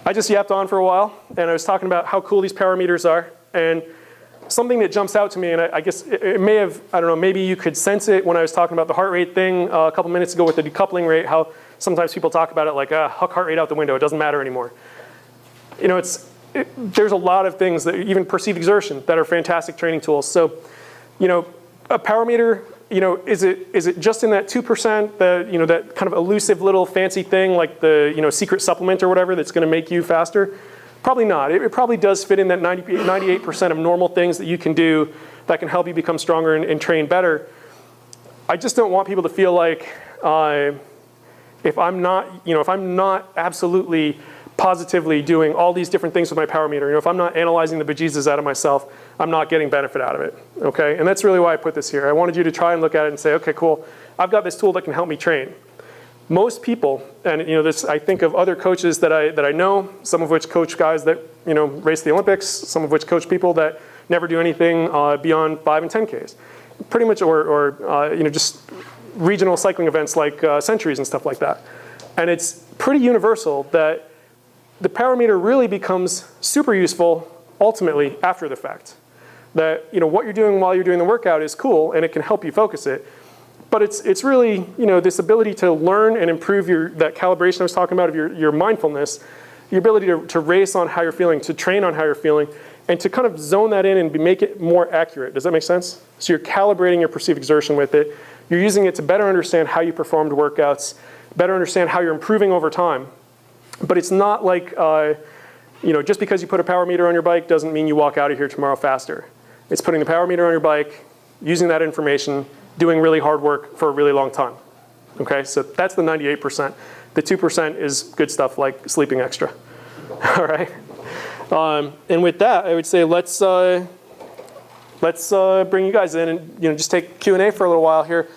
I just yapped on for a while, and I was talking about how cool these power meters are, and something that jumps out to me, and I guess it may have, I don't know, maybe you could sense it when I was talking about the heart rate thing a couple minutes ago with the decoupling rate, how sometimes people talk about it like, huck heart rate out the window, it doesn't matter anymore. You know, there's a lot of things, that even perceived exertion, that are fantastic training tools. So, you know, a power meter, you know, is it just in that 2%, that kind of elusive little fancy thing like the, secret supplement or whatever that's going to make you faster? Probably not. It probably does fit in that 98% of normal things that you can do that can help you become stronger and train better. I just don't want people to feel like if I'm not absolutely positively doing all these different things with my power meter, if I'm not analyzing the bejesus out of myself, I'm not getting benefit out of it, okay? And that's really why I put this here. I wanted you to try and look at it and say, okay, cool, I've got this tool that can help me train. Most people, and I think of other coaches that I know, some of which coach guys that race the Olympics, some of which coach people that never do anything beyond 5 and 10Ks, pretty much, or just regional cycling events like centuries and stuff like that. And it's pretty universal that the power meter really becomes super useful ultimately after the fact. That what you're doing while you're doing the workout is cool and it can help you focus it. But it's really this ability to learn and improve that calibration I was talking about of your mindfulness, your ability to race on how you're feeling, to train on how you're feeling, and to kind of zone that in and make it more accurate. Does that make sense? So you're calibrating your perceived exertion with it. You're using it to better understand how you performed workouts, better understand how you're improving over time. But it's not like, just because you put a power meter on your bike doesn't mean you walk out of here tomorrow faster. It's putting the power meter on your bike, using that information, doing really hard work for a really long time. Okay, so that's the 98%. The 2% is good stuff like sleeping extra. All right. And with that, I would say let's bring you guys in and just take Q&A for a little while here.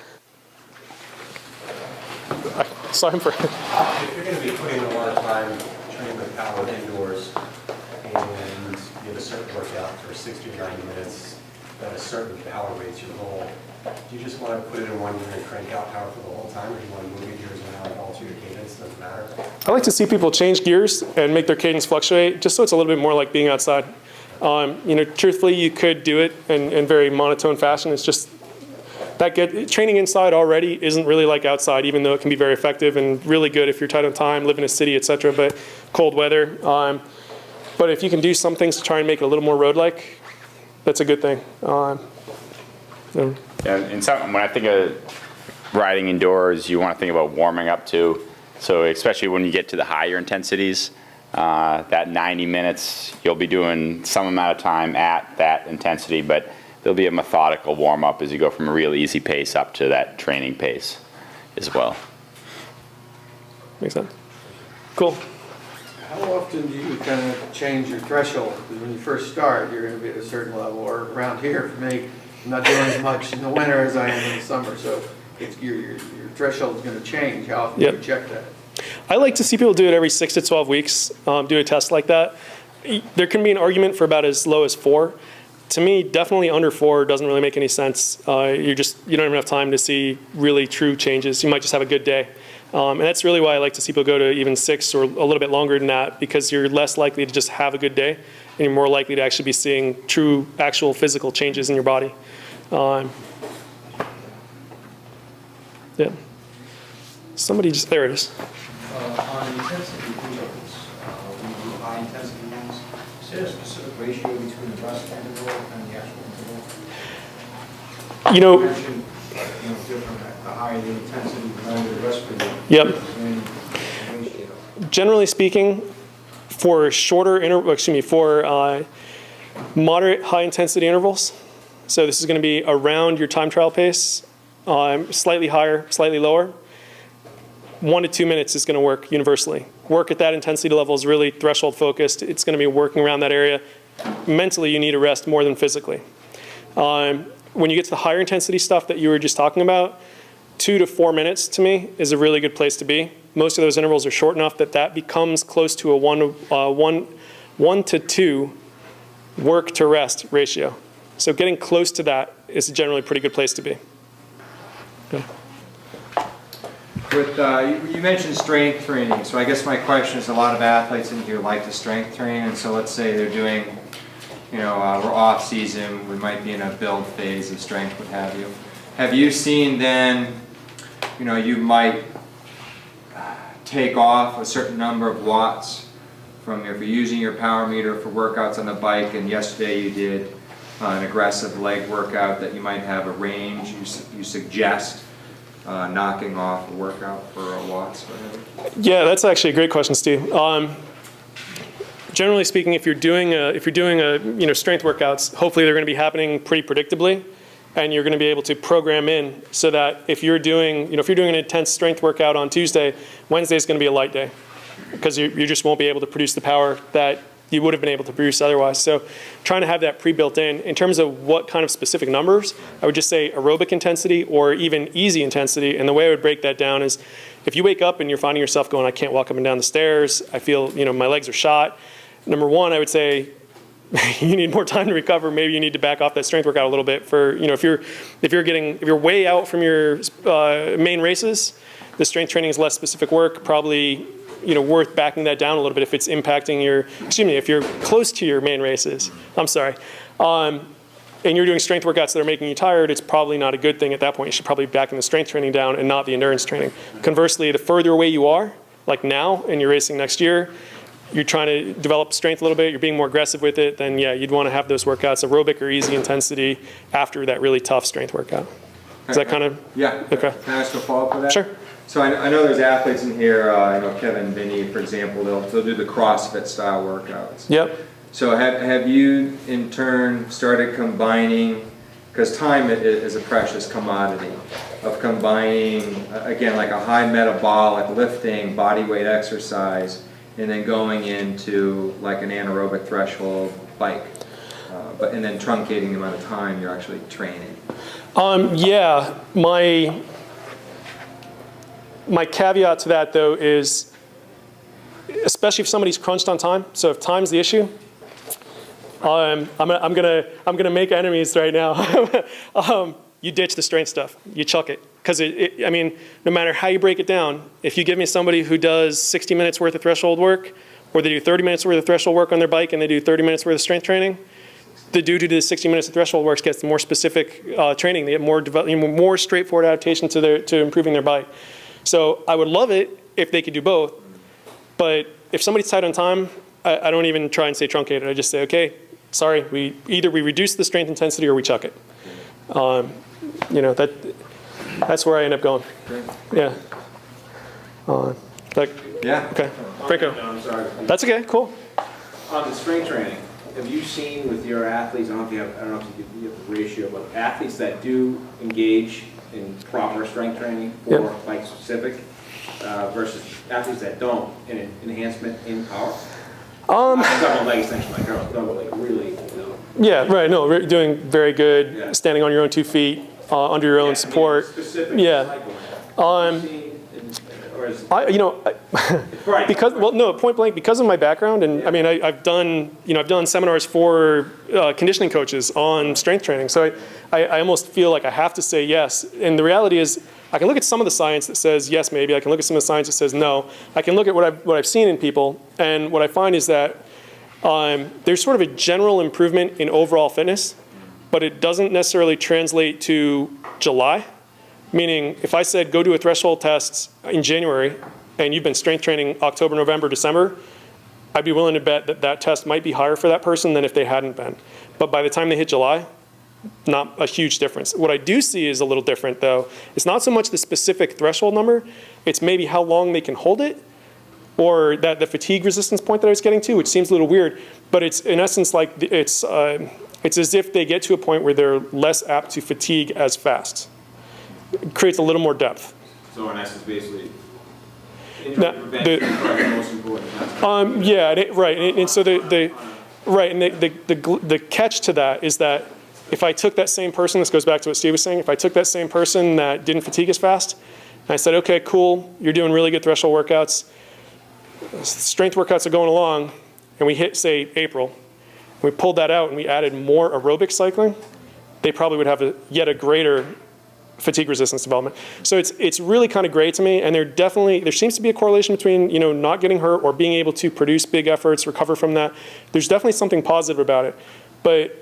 I saw him for. If you're going to be putting in a lot of time training with power indoors, and you have a certain workout for 60 to 90 minutes at a certain power rate's your goal, do you just want to put it in one gear and crank out power for the whole time, or do you want to move your gears around and alter your cadence? Doesn't matter. I like to see people change gears and make their cadence fluctuate, just so it's a little bit more like being outside. Truthfully, you could do it in very monotone fashion. It's just that good. Training inside already isn't really like outside, even though it can be very effective and really good if you're tight on time, live in a city, etc. But cold weather. But if you can do some things to try and make it a little more road-like, that's a good thing. And when I think of riding indoors, you want to think about warming up too. So especially when you get to the higher intensities, that 90 minutes, you'll be doing some amount of time at that intensity, but there'll be a methodical warm-up as you go from a real easy pace up to that training pace as well. Makes sense. Cool. How often do you kind of change your threshold? Because when you first start, you're going to be at a certain level, or around here for me, I'm not doing as much in the winter as I am in the summer, so your threshold is going to change. How often do you check that? I like to see people do it every 6 to 12 weeks, do a test like that. There can be an argument for about as low as 4. To me, definitely under 4 doesn't really make any sense. You don't have enough time to see really true changes. You might just have a good day. And that's really why I like to see people go to even 6 or a little bit longer than that, because you're less likely to just have a good day, and you're more likely to actually be seeing true, actual physical changes in your body. Yeah. Somebody just, there it is. On intensity intervals, when you do high intensity ones, is there a specific ratio between the rest interval and the actual interval? You mentioned, different, the higher the intensity, the longer the rest period. Yep. Ratio. Generally speaking, for moderate high intensity intervals, so this is going to be around your time trial pace, slightly higher, slightly lower, 1 to 2 minutes is going to work universally. Work at that intensity level is really threshold focused. It's going to be working around that area. Mentally, you need a rest more than physically. When you get to the higher intensity stuff that you were just talking about, 2 to 4 minutes to me is a really good place to be. Most of those intervals are short enough that becomes close to a 1 to 2 work to rest ratio. So getting close to that is generally a pretty good place to be. Okay. With, you mentioned strength training, so I guess my question is, a lot of athletes in here like to strength train, and so let's say they're doing, we're off season, we might be in a build phase of strength, what have you. Have you seen then, you might take off a certain number of watts from, if you're using your power meter for workouts on the bike, and yesterday you did an aggressive leg workout, that you might have a range you suggest knocking off a workout for watts or whatever? Yeah, that's actually a great question, Steve. Generally speaking, if you're doing strength workouts, hopefully they're going to be happening pretty predictably, and you're going to be able to program in so that if you're doing an intense strength workout on Tuesday, Wednesday is going to be a light day, because you just won't be able to produce the power that you would have been able to produce otherwise. So trying to have that pre-built in terms of what kind of specific numbers, I would just say aerobic intensity or even easy intensity. And the way I would break that down is, if you wake up and you're finding yourself going, I can't walk up and down the stairs, I feel, my legs are shot. Number one, I would say you need more time to recover. Maybe you need to back off that strength workout a little bit. For, if you're way out from your main races, the strength training is less specific work, probably worth backing that down a little bit if it's impacting if you're close to your main races, and you're doing strength workouts that are making you tired, it's probably not a good thing at that point. You should probably be backing the strength training down and not the endurance training. Conversely, the further away you are, like now, and you're racing next year, you're trying to develop strength a little bit, you're being more aggressive with it, then yeah, you'd want to have those workouts, aerobic or easy intensity, after that really tough strength workout. Is that kind of? Yeah. Okay. Can I ask a follow-up with that? Sure. So I know there's athletes in here, Kevin, Vinny, for example, they'll do the CrossFit style workouts. Yep. So have you in turn started combining, because time is a precious commodity, of combining, again, like a high metabolic lifting, body weight exercise, and then going into like an anaerobic threshold bike, and then truncating the amount of time you're actually training? Yeah, my caveat to that, though, is especially if somebody's crunched on time. So if time's the issue, I'm gonna make enemies right now. You ditch the strength stuff. You chuck it, because no matter how you break it down, if you give me somebody who does 60 minutes worth of threshold work, or they do 30 minutes worth of threshold work on their bike, and they do 30 minutes worth of strength training, the dude who does 60 minutes of threshold work gets more specific training. They get more straightforward adaptation to improving their bike. So I would love it if they could do both, but if somebody's tight on time, I don't even try and say truncated. I just say, okay, sorry, we reduce the strength intensity or we chuck it. That's where I end up going. Yeah. Yeah. Okay. Franco. No, I'm sorry. That's okay. Cool. On the strength training, have you seen with your athletes, I don't know if you have the ratio, but athletes that do engage in proper strength training for Yep. bike specific versus athletes that don't, in enhancement in power? I'm talking about leg extension, like I'm talking about like really, Yeah. Right. No. We're doing very good. Yeah. Standing on your own 2 feet, under your own support. Specific Yeah. cycling. Or is right. Because point blank, because of my background, and I've done seminars for conditioning coaches on strength training, so I almost feel like I have to say yes. And the reality is, I can look at some of the science that says yes, maybe. I can look at some of the science that says no. I can look at what I've seen in people, and what I find is that there's sort of a general improvement in overall fitness, but it doesn't necessarily translate to July. Meaning, if I said go do a threshold test in January, and you've been strength training October, November, December, I'd be willing to bet that that test might be higher for that person than if they hadn't been. But by the time they hit July, not a huge difference. What I do see is a little different, though. It's not so much the specific threshold number, it's maybe how long they can hold it, or that the fatigue resistance point that I was getting to, which seems a little weird, but it's in essence like it's as if they get to a point where they're less apt to fatigue as fast. It creates a little more depth. So in essence, basically, Now, injury prevention is probably the most important. Right, and so the catch to that is that if I took that same person, this goes back to what Steve was saying, if I took that same person that didn't fatigue as fast, and I said, okay, cool, you're doing really good threshold workouts, strength workouts are going along, and we hit, say, April, and we pulled that out and we added more aerobic cycling, they probably would have yet a greater fatigue resistance development. So it's really kind of great to me, and there seems to be a correlation between, you know, not getting hurt or being able to produce big efforts, recover from that. There's definitely something positive about it. But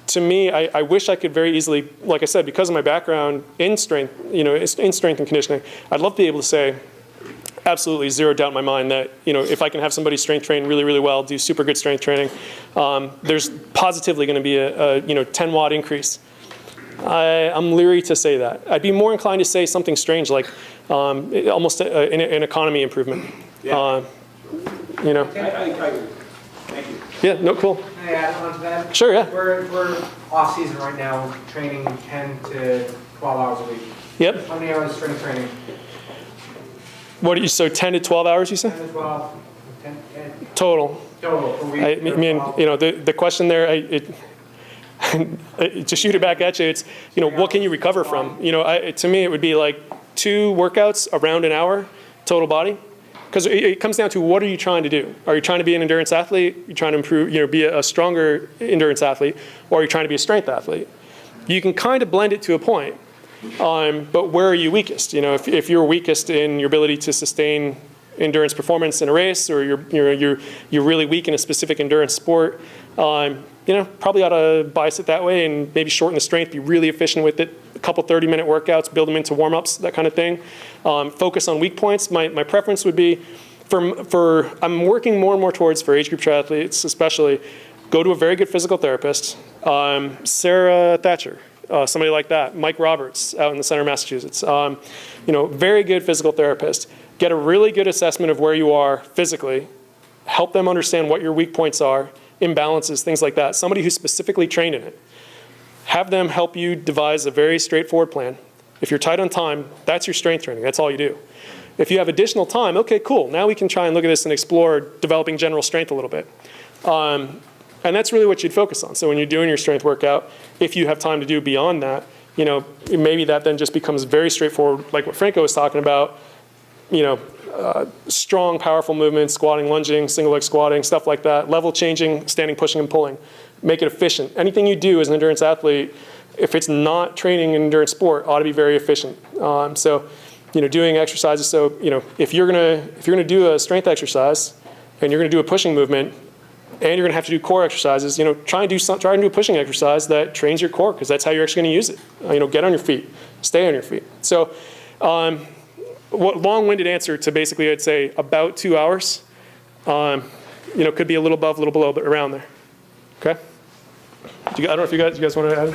to me, I wish I could very easily, like I said, because of my background in strength, you know, in strength and conditioning, I'd love to be able to say, absolutely zero doubt in my mind that, you know, if I can have somebody strength train really, really well, do super good strength training, there's positively going to be a you know, 10-watt increase. I'm leery to say that. I'd be more inclined to say something strange like almost an economy improvement. Yeah. You know. I agree. Thank you. Yeah. No. Cool. Can I add on to that? Sure. Yeah. We're off season right now, training 10 to 12 hours a week. Yep. How many hours strength training? What? So 10 to 12 hours, you 10 said? to 12. 10, Total. total per week. I mean, you know, the question there, to shoot it back at you, it's, you know, what can you recover from? You know, to me, it would be like 2 workouts around an hour, total body. Because it comes down to, what are you trying to do? Are you trying to be an endurance athlete? You're trying to improve, you know, be a stronger endurance athlete, or are you trying to be a strength athlete? You can kind of blend it to a point, but where are you weakest? You know, if you're weakest in your ability to sustain endurance performance in a race, or you're really weak in a specific endurance sport, you know, probably ought to bias it that way and maybe shorten the strength, be really efficient with it. A couple 30-minute workouts, build them into warm-ups, that kind of thing. Focus on weak points. My preference would be, I'm working more and more towards, for age group triathletes especially, go to a very good physical therapist. Sarah Thatcher, somebody like that. Mike Roberts out in the center of Massachusetts. You know, very good physical therapist. Get a really good assessment of where you are physically. Help them understand what your weak points are, imbalances, things like that. Somebody who's specifically trained in it. Have them help you devise a very straightforward plan. If you're tight on time, that's your strength training. That's all you do. If you have additional time, okay, cool. Now we can try and look at this and explore developing general strength a little bit. And that's really what you'd focus on. So when you're doing your strength workout, if you have time to do beyond that, you know, maybe that then just becomes very straightforward, like what Franco was talking about, you know, strong, powerful movements, squatting, lunging, single leg squatting, stuff like that, level changing, standing, pushing, and pulling. Make it efficient. Anything you do as an endurance athlete, if it's not training in endurance sport, ought to be very efficient. So, you know, doing exercises. So, you know, if you're gonna do a strength exercise and you're gonna do a pushing movement, and you're gonna have to do core exercises, you know, try and do a pushing exercise that trains your core, because that's how you're actually gonna use it. You know, get on your feet, stay on your feet. So, what long-winded answer to basically, I'd say about 2 hours. You know, could be a little above, a little below, but around there. Okay. I don't know if you guys want to add.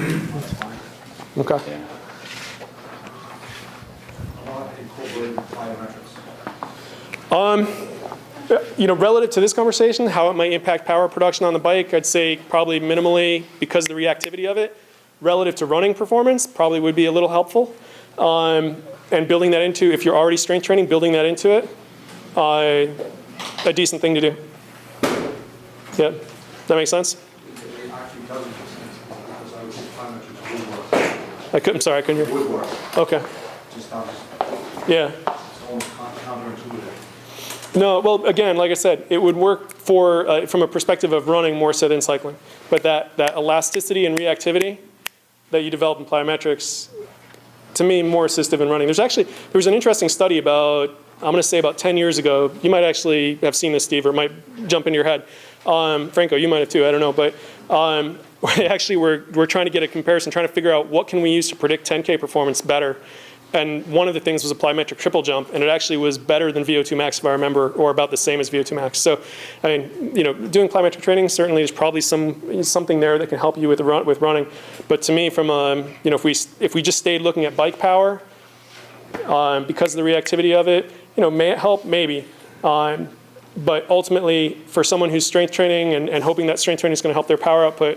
Okay. Yeah. You know, relative to this conversation, how it might impact power production on the bike, I'd say probably minimally, because of the reactivity of it. Relative to running performance, probably would be a little helpful. And building that into, if you're already strength training, building that into it, a decent thing to do. Yeah, that makes sense? It actually doesn't make sense, because I was just finding that just I'm sorry, I couldn't hear. woodwork. Okay, Just doesn't, yeah. it's almost counterintuitive. No, well, again, like I said, it would work for, from a perspective of running more so than cycling. But that elasticity and reactivity that you develop in plyometrics, to me, more assistive in running. There was an interesting study about, I'm gonna say about 10 years ago. You might actually have seen this, Steve, or it might jump into your head. Franco, you might have too, I don't know. But actually we're trying to get a comparison, trying to figure out what can we use to predict 10K performance better. And one of the things was a plyometric triple jump, and it actually was better than VO2 max, if I remember, or about the same as VO2 max. So, I mean, you know, doing plyometric training, certainly there's probably something there that can help you with running. But to me, from you know, if we just stayed looking at bike power, because of the reactivity of it, you know, may it help? Maybe. But ultimately, for someone who's strength training and hoping that strength training is going to help their power output,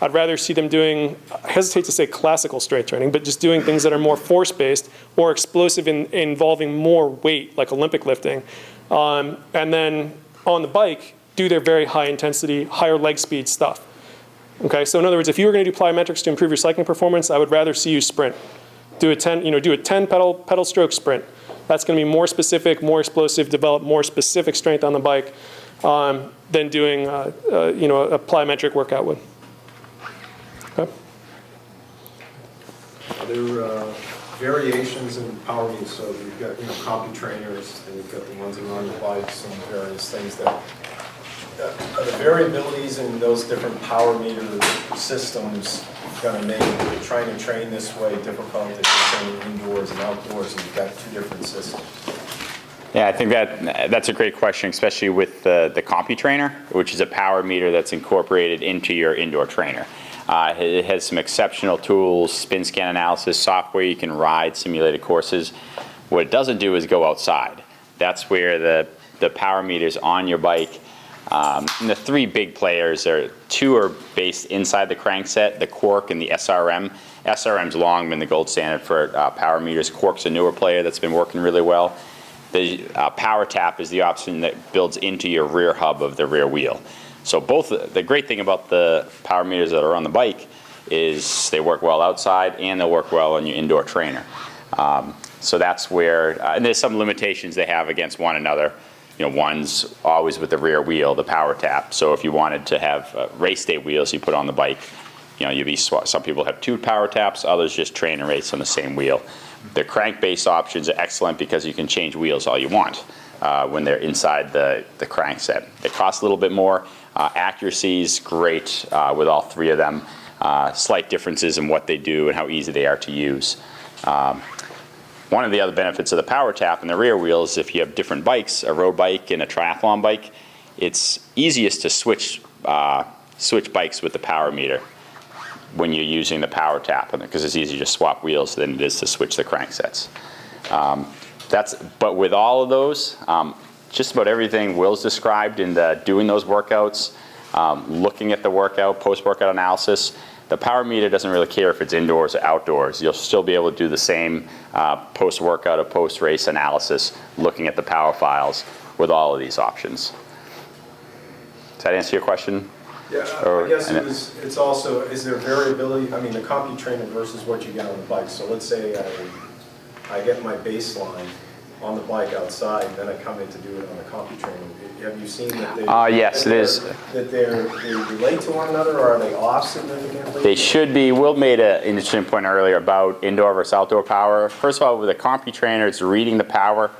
I'd rather see them doing, I hesitate to say classical strength training, but just doing things that are more force-based or explosive involving more weight, like Olympic lifting. And then on the bike, do their very high intensity, higher leg speed stuff. Okay, so in other words, if you were going to do plyometrics to improve your cycling performance, I would rather see you sprint. Do a 10 pedal stroke sprint. That's going to be more specific, more explosive, develop more specific strength on the bike than doing you know, a plyometric workout would. Okay. there variations in power meters? So you've got, compu trainers, and you've got the ones that are on the bikes and various things that, are the variabilities in those different power meter systems going to make trying to train this way difficult if you're training indoors and outdoors and you've got two different systems? Yeah, I think that's a great question, especially with the CompuTrainer, which is a power meter that's incorporated into your indoor trainer. It has some exceptional tools, spin scan analysis, software you can ride simulated courses. What it doesn't do is go outside. That's where the power meters on your bike, and the three big players two are based inside the crankset, the Quark and the SRM. SRM's long been the gold standard for power meters. Quark's a newer player that's been working really well. The Power Tap is the option that builds into your rear hub of the rear wheel. So the great thing about the power meters that are on the bike is they work well outside and they'll work well on your indoor trainer. So that's where, and there's some limitations they have against one another. One's always with the rear wheel, the Power Tap. So if you wanted to have race day wheels you put on the bike, some people have two Power Taps, others just train and race on the same wheel. The crank-based options are excellent because you can change wheels all you want when they're inside the crankset. It costs a little bit more. Accuracy is great with all three of them. Slight differences in what they do and how easy they are to use. One of the other benefits of the Power Tap and the rear wheel is if you have different bikes, a road bike and a triathlon bike, it's easiest to switch bikes with the power meter when you're using the Power Tap, because it's easier to swap wheels than it is to switch the cranksets. But with all of those, just about everything Will's described in doing those workouts, looking at the workout, post-workout analysis, the power meter doesn't really care if it's indoors or outdoors. You'll still be able to do the same post-workout or post-race analysis, looking at the power files with all of these options. Does that answer your question? Yeah, I guess it's also, is there variability? I mean, the CompuTrainer versus what you get on the bike. So let's say I get my baseline on the bike outside, then I come in to do it on the CompuTrainer. Have you seen that they yes, it is. That they relate to one another, or are they off significantly? They should be. Will made an interesting point earlier about indoor versus outdoor power. First of all, with a CompuTrainer, it's reading the power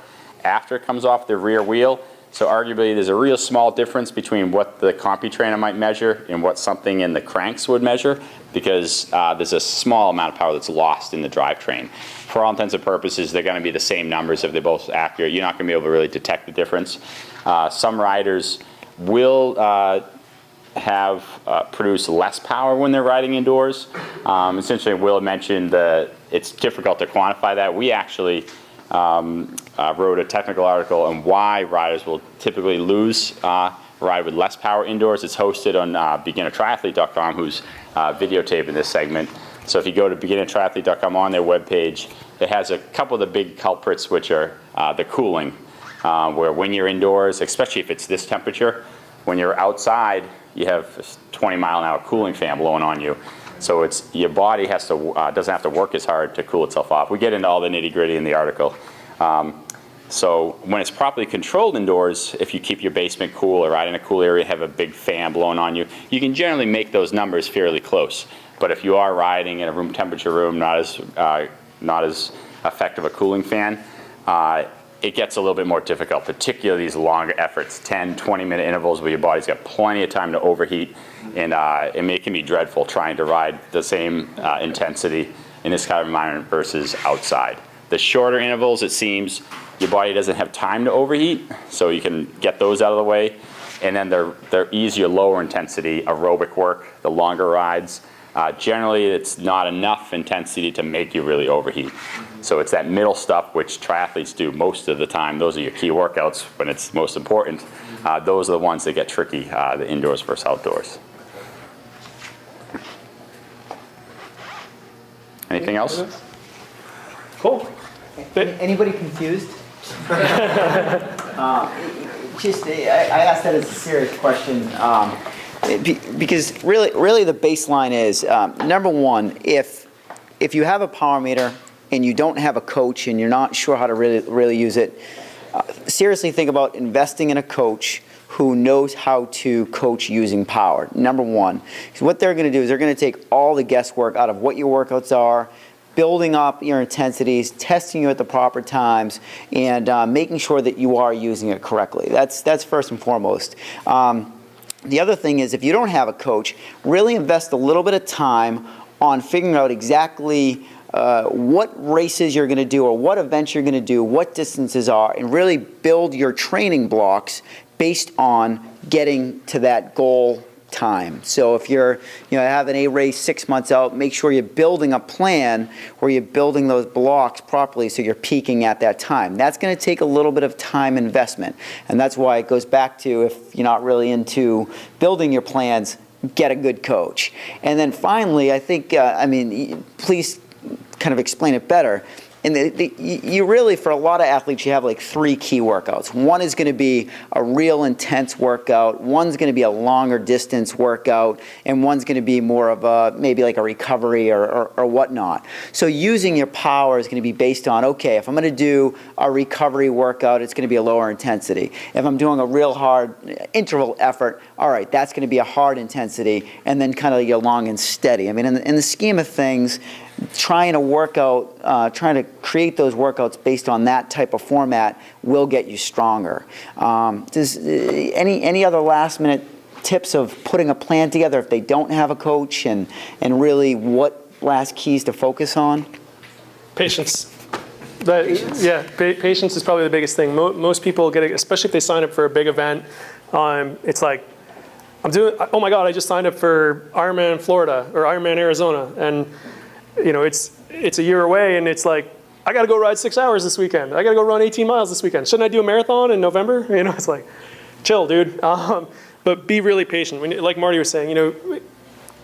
after it comes off the rear wheel. So arguably, there's a real small difference between what the CompuTrainer might measure and what something in the cranks would measure, because there's a small amount of power that's lost in the drivetrain. For all intents and purposes, they're going to be the same numbers if they're both accurate. You're not going to be able to really detect the difference. Some riders will produce less power when they're riding indoors. Essentially, Will mentioned that it's difficult to quantify that. We actually wrote a technical article on why riders will typically ride with less power indoors. It's hosted on BeginnerTriathlete.com, who's videotaping this segment. So if you go to BeginnerTriathlete.com on their webpage, it has a couple of the big culprits, which are the cooling, where when you're indoors, especially if it's this temperature, when you're outside, you have a 20-mile-an-hour cooling fan blowing on you. So your body doesn't have to work as hard to cool itself off. We get into all the nitty-gritty in the article. So when it's properly controlled indoors, if you keep your basement cool or ride in a cool area, have a big fan blowing on you, you can generally make those numbers fairly close. But if you are riding in a room temperature room, not as effective a cooling fan, it gets a little bit more difficult, particularly these longer efforts, 10, 20-minute intervals where your body's got plenty of time to overheat, and it can be dreadful trying to ride the same intensity in this kind of environment versus outside. The shorter intervals, it seems, your body doesn't have time to overheat, so you can get those out of the way. And then they're easier, lower intensity aerobic work, the longer rides. Generally, it's not enough intensity to make you really overheat. So it's that middle stuff, which triathletes do most of the time. Those are your key workouts when it's most important. Those are the ones that get tricky, the indoors versus outdoors. Anything else? Cool. Anybody confused? I asked that as a serious question because really the baseline is number one, if you have a power meter and you don't have a coach and you're not sure how to really use it, seriously think about investing in a coach who knows how to coach using power. Number one, because what they're going to do is they're going to take all the guesswork out of what your workouts are, building up your intensities, testing you at the proper times, and making sure that you are using it correctly. That's first and foremost. The other thing is, if you don't have a coach, really invest a little bit of time on figuring out exactly what races you're going to do or what events you're going to do, what distances are, and really build your training blocks based on getting to that goal time. So if you're, having a race 6 months out, make sure you're building a plan where you're building those blocks properly so you're peaking at that time. That's going to take a little bit of time investment, and that's why it goes back to, if you're not really into building your plans, get a good coach. And then finally, I think, please kind of explain it better. And you really, for a lot of athletes, you have like 3 key workouts. One is going to be a real intense workout, one's going to be a longer distance workout, and one's going to be more of a, maybe like a recovery or whatnot. So using your power is going to be based on, okay, if I'm going to do a recovery workout, it's going to be a lower intensity. If I'm doing a real hard interval effort, all right, that's going to be a hard intensity, and then kind of your long and steady. I mean, in the scheme of things, trying to create those workouts based on that type of format will get you stronger. Does any other last minute tips of putting a plan together if they don't have a coach, and really what last keys to focus on? Patience. Yeah, patience is probably the biggest thing. Most people get it, especially if they sign up for a big event. It's like, oh my God, I just signed up for Ironman Florida or Ironman Arizona, and it's a year away, and it's like, I got to go ride 6 hours this weekend. I got to go run 18 miles this weekend. Shouldn't I do a marathon in November? It's like, chill, dude. But be really patient. Like Marty was saying,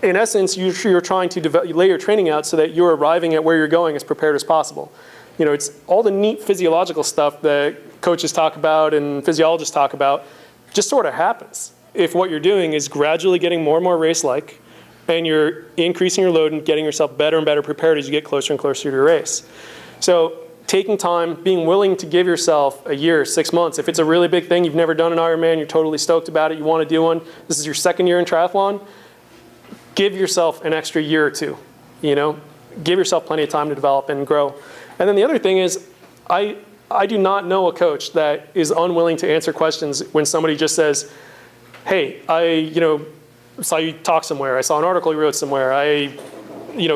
in essence, you're trying to lay your training out so that you're arriving at where you're going as prepared as possible. It's all the neat physiological stuff that coaches talk about and physiologists talk about just sort of happens if what you're doing is gradually getting more and more race-like, and you're increasing your load and getting yourself better and better prepared as you get closer and closer to your race. So taking time, being willing to give yourself a year, 6 months. If it's a really big thing, you've never done an Ironman, you're totally stoked about it, you want to do one, this is your second year in triathlon, give yourself an extra year or two. Give yourself plenty of time to develop and grow. And then the other thing is, I do not know a coach that is unwilling to answer questions when somebody just says, hey, I saw you talk somewhere, I saw an article you wrote somewhere,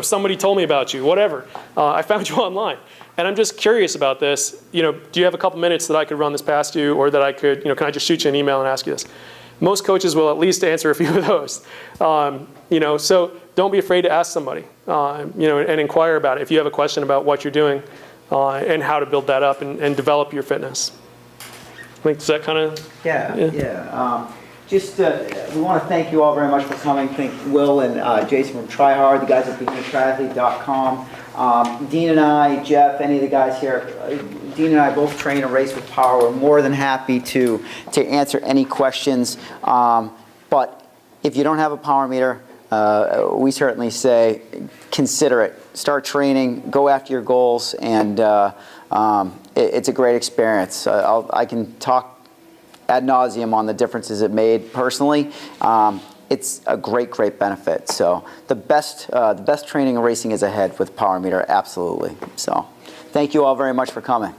somebody told me about you, whatever. I found you online, and I'm just curious about this. Do you have a couple minutes that I could run this past you, or that I could, can I just shoot you an email and ask you this? Most coaches will at least answer a few of those. So don't be afraid to ask somebody, and inquire about it if you have a question about what you're doing, and how to build that up and develop your fitness. I think, does that kind of? Yeah. We want to thank you all very much for coming. Thank Will and Jason from TriHard, the guys at BeginnerTriathlete.com. Dean and I, Jeff, any of the guys here, Dean and I both train and race with Power. We're more than happy to answer any questions. But if you don't have a power meter, we certainly say consider it. Start training, go after your goals, and it's a great experience. I can talk ad nauseum on the differences it made personally. It's a great benefit. So the best training and racing is ahead with Power Meter, absolutely. So thank you all very much for coming.